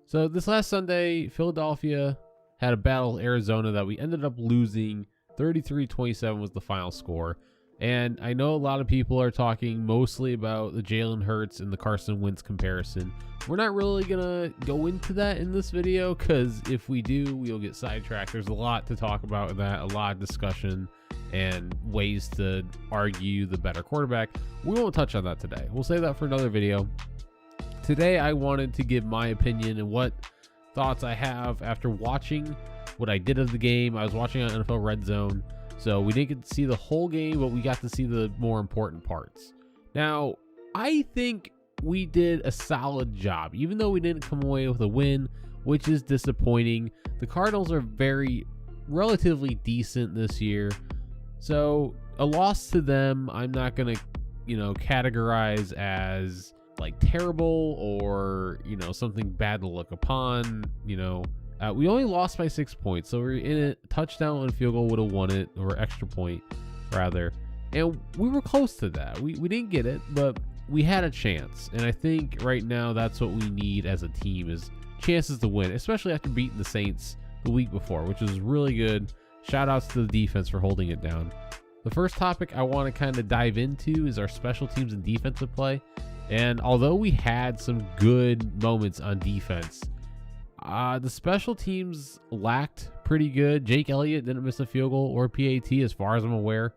So this last Sunday, Philadelphia had a battle with Arizona that we ended up losing. 33-27 was the final score. And I know a lot of people are talking mostly about the Jalen Hurts and the Carson Wentz comparison. We're not really going to go into that in this video because if we do, we'll get sidetracked. There's a lot to talk about in that, a lot of discussion and ways to argue the better quarterback. We won't touch on that today. We'll save that for another video. Today, I wanted to give my opinion and what thoughts I have after watching what I did of the game. I was watching on NFL Red Zone. So we didn't get to see the whole game, but we got to see the more important parts. Now, I think we did a solid job, even though we didn't come away with a win, which is disappointing. The Cardinals are relatively decent this year. So a loss to them, I'm not going to, categorize as like terrible or, something bad to look upon, we only lost by 6 points, so we're in it. Touchdown and field goal would have won it, or extra point rather, and we were close to that. We didn't get it, but we had a chance, and I think right now that's what we need as a team, is chances to win, especially after beating the Saints the week before, which was really good. Shout outs to the defense for holding it down. The first topic I want to kind of dive into is our special teams and defensive play, and although we had some good moments on defense, the special teams lacked pretty good. Jake Elliott didn't miss a field goal or PAT as far as I'm aware.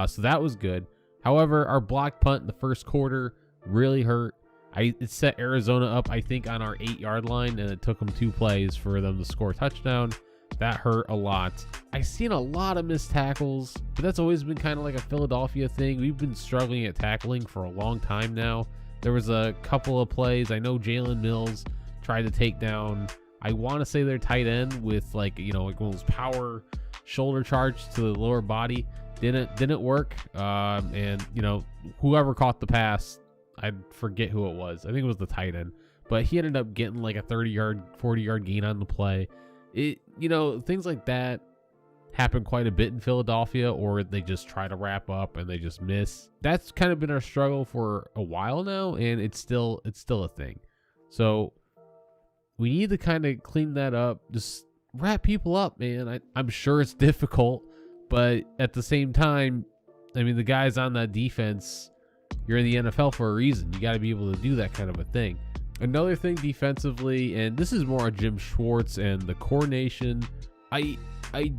So that was good. However, our blocked punt in the first quarter really hurt. It set Arizona up, I think, on our 8-yard line, and it took them 2 plays for them to score a touchdown. That hurt a lot. I've seen a lot of missed tackles, but that's always been kind of like a Philadelphia thing. We've been struggling at tackling for a long time now. There was a couple of plays. I know Jalen Mills tried to take down, I want to say, their tight end with like one of those power shoulder charge to the lower body. Didn't work. And whoever caught the pass, I forget who it was. I think it was the tight end, but he ended up getting like a 30-yard, 40-yard gain on the play. Things like that happen quite a bit in Philadelphia, or they just try to wrap up and they just miss. That's kind of been our struggle for a while now, and it's still a thing. So we need to kind of clean that up. Just wrap people up, man. I'm sure it's difficult, but at the same time, I mean, the guys on that defense, you're in the NFL for a reason. You got to be able to do that kind of a thing. Another thing defensively, and this is more on Jim Schwartz and the coordination, I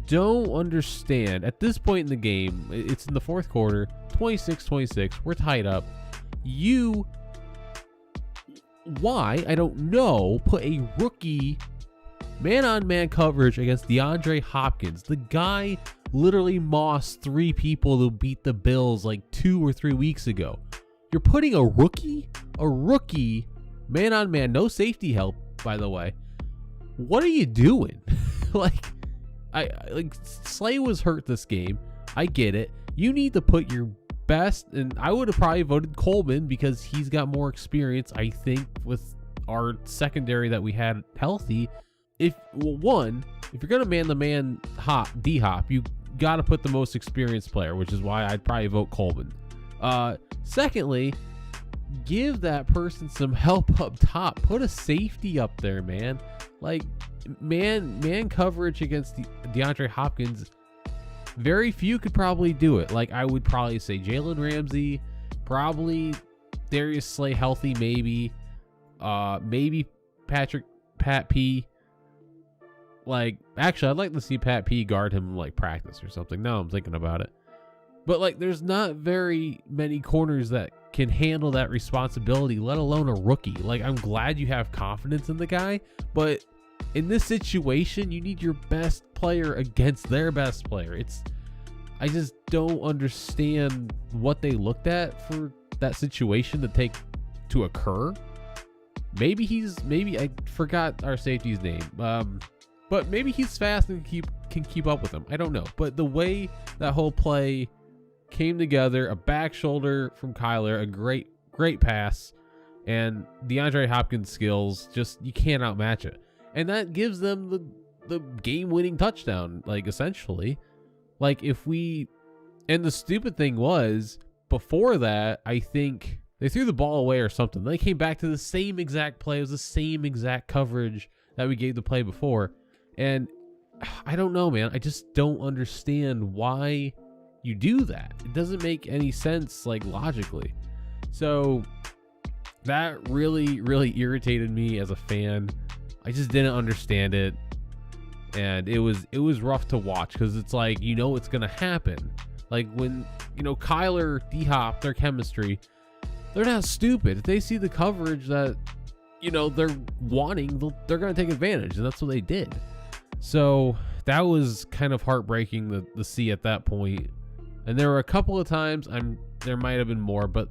don't understand. At this point in the game, it's in the fourth quarter, 26-26, we're tied up. Why, I don't know, put a rookie man-on-man coverage against DeAndre Hopkins. The guy literally mossed 3 people to beat the Bills like 2 or 3 weeks ago. You're putting a rookie man-on-man, no safety help, by the way. What are you doing? Slay was hurt this game. I get it. You need to put your best, and I would have probably voted Coleman because he's got more experience, I think, with our secondary that we had healthy. If you're gonna man the man D-Hop, you got to put the most experienced player, which is why I'd probably vote Coleman. Secondly, give that person some help up top. Put a safety up there, man. Like, man coverage against DeAndre Hopkins, very few could probably do it. Like, I would probably say Jalen Ramsey, probably Darius Slay healthy, maybe Pat P. Like, actually, I'd like to see Pat P guard him like practice or something. Now I'm thinking about it. But like, there's not very many corners that can handle that responsibility, let alone a rookie. Like, I'm glad you have confidence in the guy, but in this situation, you need your best player against their best player. I just don't understand what they looked at for that situation to occur. Maybe I forgot our safety's name. But maybe he's fast and can keep up with him. I don't know. But the way that whole play came together, a back shoulder from Kyler, a great pass, and DeAndre Hopkins' skills, just, you can't outmatch it. And that gives them the game-winning touchdown, like, essentially. Like, and the stupid thing was, before that, I think They threw the ball away or something. They came back to the same exact play. It was the same exact coverage that we gave the play before. And I don't know, man. I just don't understand why you do that. It doesn't make any sense, like, logically. So that really, really irritated me as a fan. I just didn't understand it. And it was rough to watch, because it's like, you know, it's going to happen. Like when, you know, Kyler, D-Hop, their chemistry, they're not stupid. If they see the coverage that, you know, they're wanting, they're going to take advantage. And that's what they did. So that was kind of heartbreaking to see at that point. And there were a couple of times, there might have been more, but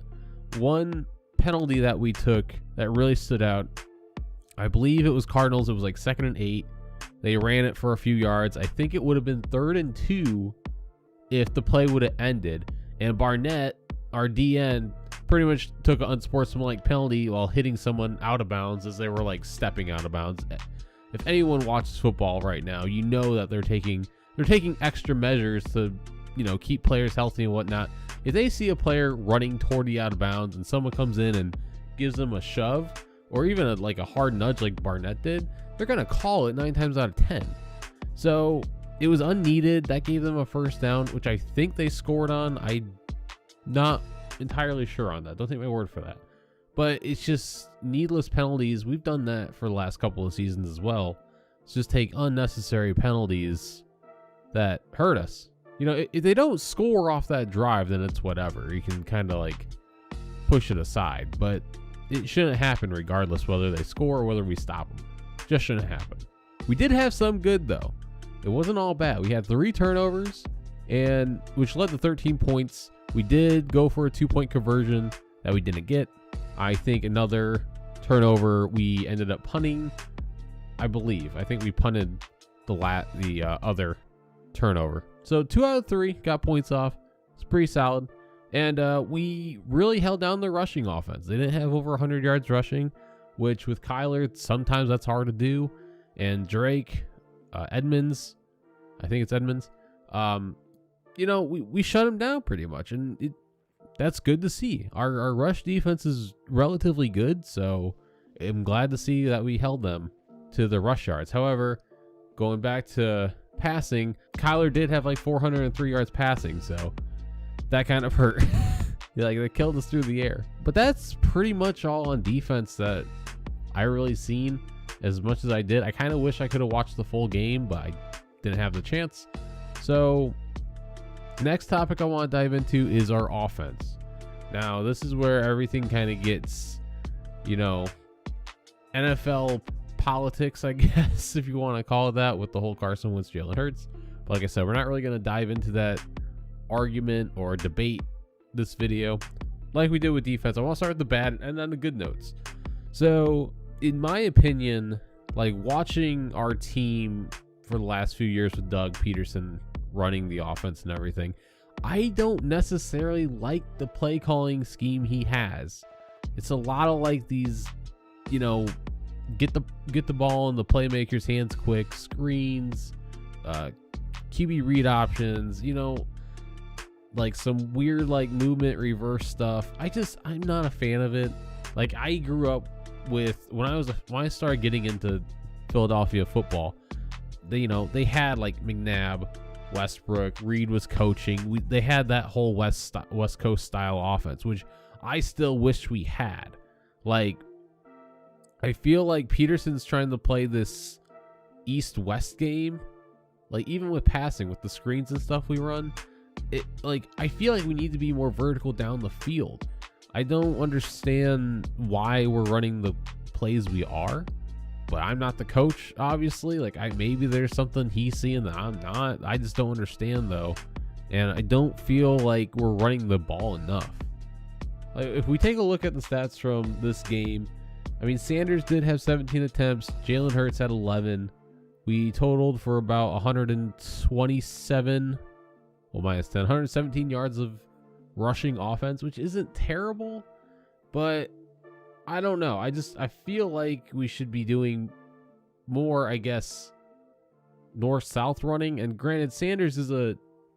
one penalty that we took that really stood out, I believe it was Cardinals. It was like 2nd and 8. They ran it for a few yards. I think it would have been 3rd and 2 if the play would have ended. And Barnett, our DN, pretty much took an unsportsmanlike penalty while hitting someone out of bounds as they were like stepping out of bounds. If anyone watches football right now, you know that they're taking extra measures to, you know, keep players healthy and whatnot. If they see a player running toward the out of bounds and someone comes in and gives them a shove or even a hard nudge like Barnett did, they're going to call it 9 times out of 10. So it was unneeded. That gave them a first down, which I think they scored on. I'm not entirely sure on that. Don't take my word for that. But it's just needless penalties. We've done that for the last couple of seasons as well. It's just take unnecessary penalties that hurt us. You know, if they don't score off that drive, then it's whatever. You can kind of like push it aside. But it shouldn't happen regardless whether they score or whether we stop them. Just shouldn't happen. We did have some good, though. It wasn't all bad. We had 3 turnovers, and which led to 13 points. We did go for a 2-point conversion that we didn't get. I think another turnover we ended up punting, I believe. I think we punted the other turnover. So 2 out of 3 got points off. It's pretty solid. And we really held down the rushing offense. They didn't have over 100 yards rushing, which with Kyler, sometimes that's hard to do. And Drake, Edmonds, I think it's Edmonds. You know, we shut him down pretty much. And that's good to see. Our rush defense is relatively good, so I'm glad to see that we held them to the rush yards. However, going back to passing, Kyler did have like 403 yards passing, so that kind of hurt. Like, they killed us through the air. But that's pretty much all on defense that I really seen as much as I did. I kind of wish I could have watched the full game, but I didn't have the chance. So next topic I want to dive into is our offense. Now, this is where everything kind of gets, you know, NFL politics, I guess, if you want to call it that, with the whole Carson Wentz, Jalen Hurts. But like I said, we're not really going to dive into that argument or debate this video like we did with defense. I want to start with the bad and then the good notes. So, in my opinion, like, watching our team for the last few years with Doug Peterson running the offense and everything, I don't necessarily like the play calling scheme he has. It's a lot of like these, you know, get the ball in the playmaker's hands quick, screens, QB read options, you know, like some weird like movement reverse stuff. I'm not a fan of it. Like, I grew up with when I started getting into Philadelphia football, they had like McNabb, Westbrook, Reed was coaching. They had that whole West Coast style offense, which I still wish we had. Like, I feel like Peterson's trying to play this East-West game. Like, even with passing, with the screens and stuff we run, I feel like we need to be more vertical down the field. I don't understand why we're running the plays we are, but I'm not the coach, obviously. Like, maybe there's something he's seeing that I'm not. I just don't understand, though. And I don't feel like we're running the ball enough. Like, if we take a look at the stats from this game, I mean, Sanders did have 17 attempts. Jalen Hurts had 11. We totaled for about 127, well, minus 10, 117 yards of rushing offense, which isn't terrible, but I don't know. I feel like we should be doing more, I guess, north-south running. And granted, Sanders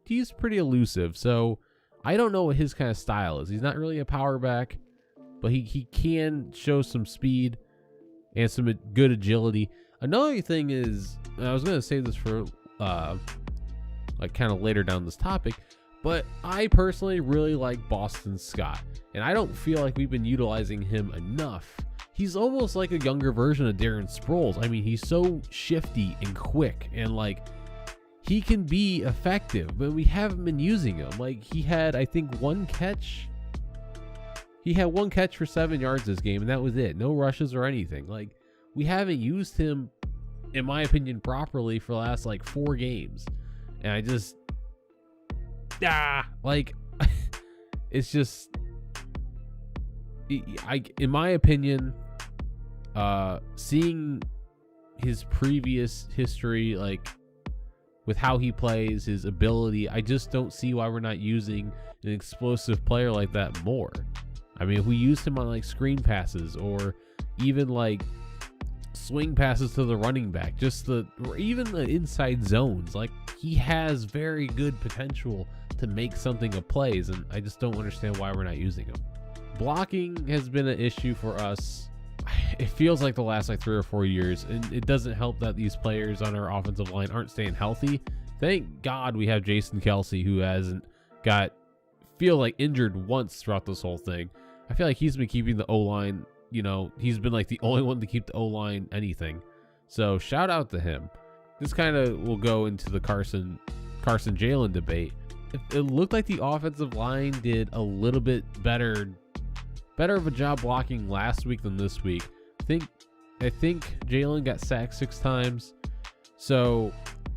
he's pretty elusive, so I don't know what his kind of style is. He's not really a power back. but he can show some speed and some good agility. Another thing is, and I was going to say this for like kind of later down this topic, but I personally really like Boston Scott, and I don't feel like we've been utilizing him enough. He's almost like a younger version of Darren Sproles. I mean, he's so shifty and quick, and like he can be effective, but we haven't been using him. Like he had, I think, one catch. He had one catch for 7 yards this game, and that was it. No rushes or anything. Like we haven't used him, in my opinion, properly for the last like 4 games, and I just like it's just, in my opinion, seeing his previous history, like with how he plays, his ability, I just don't see why we're not using an explosive player like that more. I mean, if we used him on like screen passes or even like swing passes to the running back, or even the inside zones, like he has very good potential to make something of plays, and I just don't understand why we're not using him. Blocking has been an issue for us. It feels like the last like 3 or 4 years, and it doesn't help that these players on our offensive line aren't staying healthy. Thank God we have Jason Kelsey, who hasn't feel like injured once throughout this whole thing. I feel like he's been keeping the O-line, you know, he's been like the only one to keep the O-line anything. So shout out to him. This kind of will go into the Carson Jalen debate. It looked like the offensive line did a little bit better of a job blocking last week than this week. I think Jalen got sacked 6 times. So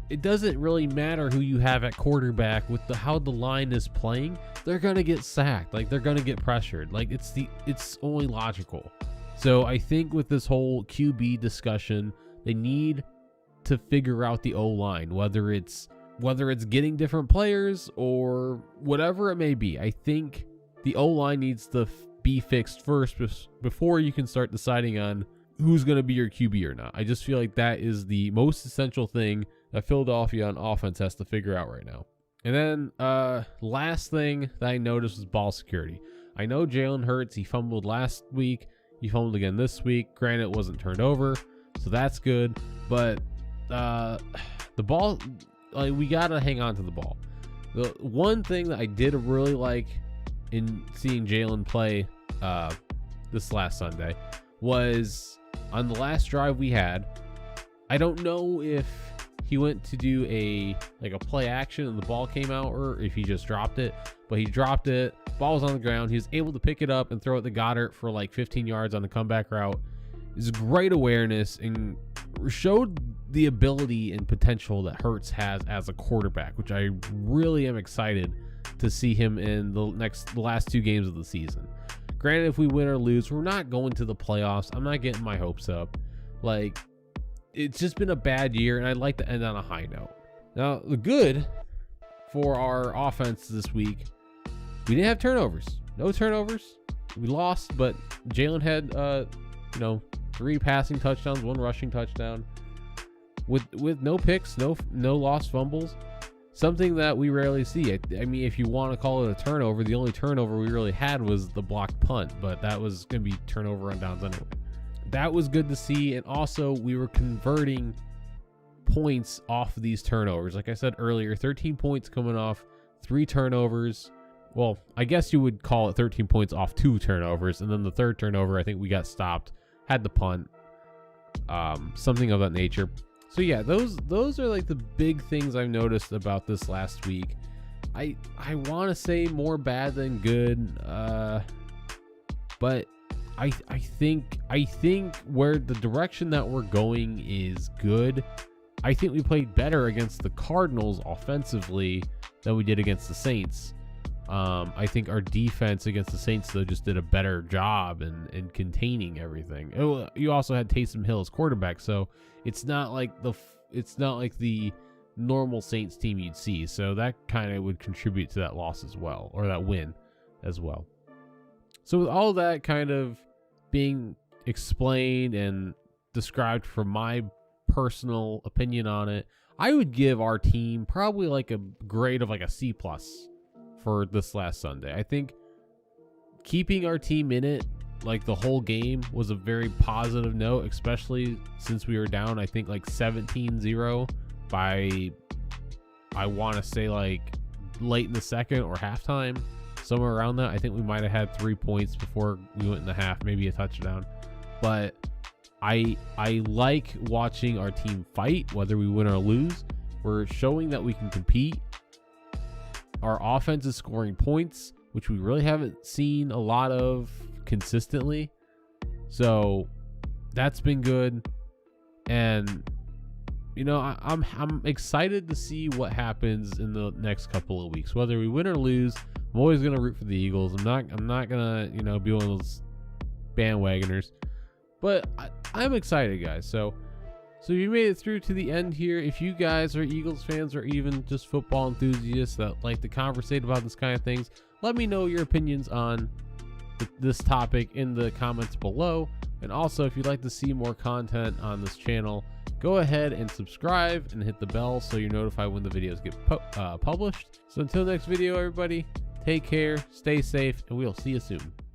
it doesn't really matter who you have at quarterback with how the line is playing. They're going to get sacked. Like they're going to get pressured. Like it's only logical. So I think with this whole QB discussion, they need to figure out the O-line, whether it's getting different players or whatever it may be. I think the O-line needs to be fixed first before you can start deciding on who's going to be your QB or not. I just feel like that is the most essential thing that Philadelphia on offense has to figure out right now. And then last thing that I noticed was ball security. I know Jalen Hurts, he fumbled last week. He fumbled again this week. Granted, it wasn't turned over, so that's good. But the ball, like, we got to hang on to the ball. The one thing that I did really like in seeing Jalen play this last Sunday was on the last drive we had. I don't know if he went to do a play action and the ball came out, or if he just dropped it, but he dropped it. Ball was on the ground. He was able to pick it up and throw it to Goddard for like 15 yards on the comeback route. It's great awareness and showed the ability and potential that Hurts has as a quarterback, which I really am excited to see him in the last 2 games of the season. Granted, if we win or lose, we're not going to the playoffs. I'm not getting my hopes up. Like, it's just been a bad year, and I'd like to end on a high note. Now, the good for our offense this week, we didn't have turnovers. No turnovers. We lost, but Jalen had 3 passing touchdowns, 1 rushing touchdown, with no picks, no lost fumbles. Something that we rarely see. I mean, if you want to call it a turnover, the only turnover we really had was the blocked punt, but that was going to be turnover on downs anyway. That was good to see, and also we were converting points off of these turnovers. Like I said earlier, 13 points coming off 3 turnovers. Well, I guess you would call it 13 points off 2 turnovers, and then the 3rd turnover, I think we got stopped, had the punt, something of that nature. So yeah, those are like the big things I've noticed about this last week. I want to say more bad than good, but I think where the direction that we're going is good. I think we played better against the Cardinals offensively than we did against the Saints. I think our defense against the Saints, though, just did a better job in containing everything. You also had Taysom Hill as quarterback, so it's not like the normal Saints team you'd see. So that kind of would contribute to that loss as well, or that win as well. So with all that kind of being explained and described from my personal opinion on it, I would give our team probably like a grade of like a C+ for this last Sunday. I think keeping our team in it like the whole game was a very positive note, especially since we were down, I think like 17-0 by, I want to say like late in the second or halftime, somewhere around that. I think we might have had 3 points before we went in the half, maybe a touchdown. But I like watching our team fight, whether we win or lose. We're showing that we can compete. Our offense is scoring points, which we really haven't seen a lot of consistently. So that's been good. And you know, I'm excited to see what happens in the next couple of weeks. Whether we win or lose, I'm always gonna root for the Eagles. I'm not gonna, you know, be one of those bandwagoners. But I'm excited, guys. So you made it through to the end here. If you guys are Eagles fans or even just football enthusiasts that like to conversate about this kind of things, let me know your opinions on this topic in the comments below. And also, if you'd like to see more content on this channel, go ahead and subscribe and hit the bell so you're notified when the videos get published. So until next video, everybody, take care, stay safe, and we'll see you soon.